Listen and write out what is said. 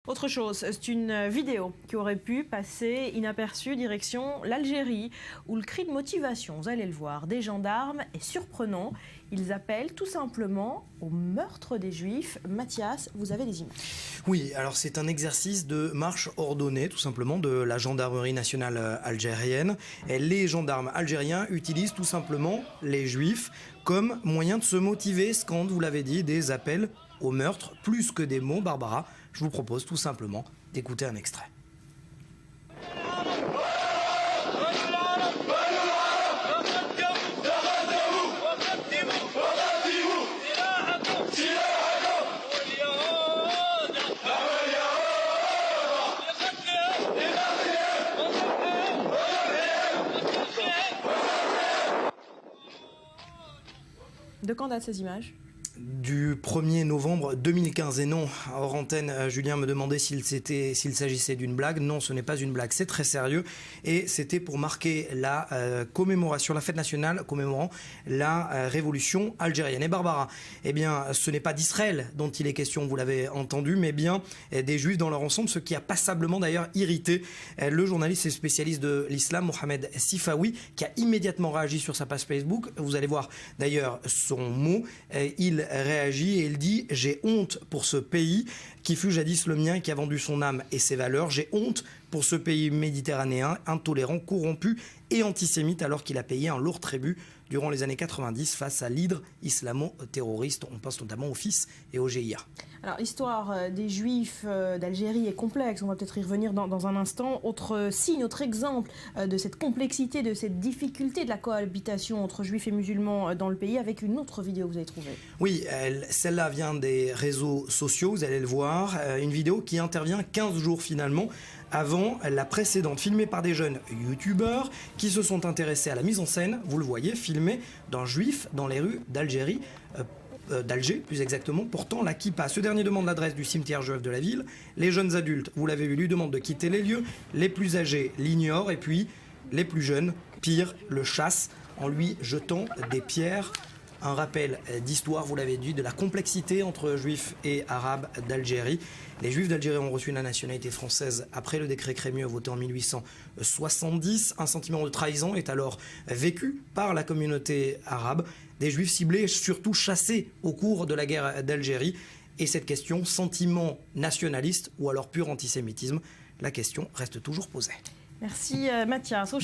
Autre chose, c'est une vidéo qui aurait pu passer inaperçue direction l'Algérie, où le cri de motivation, vous allez le voir, des gendarmes est surprenant. Ils appellent tout simplement au meurtre des Juifs. Mathias, vous avez des images. Oui, alors c'est un exercice de marche ordonnée, tout simplement, de la gendarmerie nationale algérienne. Et les gendarmes algériens utilisent tout simplement les Juifs comme moyen de se motiver, scandent, vous l'avez dit, des appels au meurtre, plus que des mots. Barbara, je vous propose tout simplement d'écouter un extrait. De quand datent ces images ? Du 1er novembre 2015. Et non, hors antenne, Julien me demandait s'il s'agissait d'une blague. Non, ce n'est pas une blague, c'est très sérieux. Et c'était pour marquer la commémoration, la fête nationale commémorant la révolution algérienne. Et Barbara, eh bien, ce n'est pas d'Israël dont il est question, vous l'avez entendu, mais bien des Juifs dans leur ensemble, ce qui a passablement d'ailleurs irrité le journaliste et spécialiste de l'islam, Mohamed Sifawi, qui a immédiatement réagi sur sa page Facebook. Vous allez voir d'ailleurs son mot. Il réagit et il dit « J'ai honte pour ce pays qui fut jadis le mien, qui a vendu son âme et ses valeurs. J'ai honte pour ce pays méditerranéen, intolérant, corrompu et antisémite, alors qu'il a payé un lourd tribut durant les années 90 face à l'hydre islamo-terroriste. » On pense notamment au FIS et au GIA. Alors l'histoire des Juifs d'Algérie est complexe, on va peut-être y revenir dans un instant. Autre signe, autre exemple de cette complexité, de cette difficulté de la cohabitation entre Juifs et musulmans dans le pays, avec une autre vidéo que vous avez trouvée. Oui, celle-là vient des réseaux sociaux, vous allez le voir. Une vidéo qui intervient 15 jours finalement avant la précédente, filmée par des jeunes youtubeurs qui se sont intéressés à la mise en scène, vous le voyez, filmée d'un juif dans les rues d'Algérie, d'Alger plus exactement, portant la kippa. Ce dernier demande l'adresse du cimetière juif de la ville. Les jeunes adultes, vous l'avez vu, lui demandent de quitter les lieux. Les plus âgés l'ignorent et puis les plus jeunes, pire, le chassent en lui jetant des pierres. Un rappel d'histoire, vous l'avez dit, de la complexité entre juifs et arabes d'Algérie. Les juifs d'Algérie ont reçu la nationalité française après le décret Crémieux voté en 1870. Un sentiment de trahison est alors vécu par la communauté arabe. Des juifs ciblés, surtout chassés au cours de la guerre d'Algérie. Et cette question, sentiment nationaliste ou alors pur antisémitisme, la question reste toujours posée. Merci Mathias.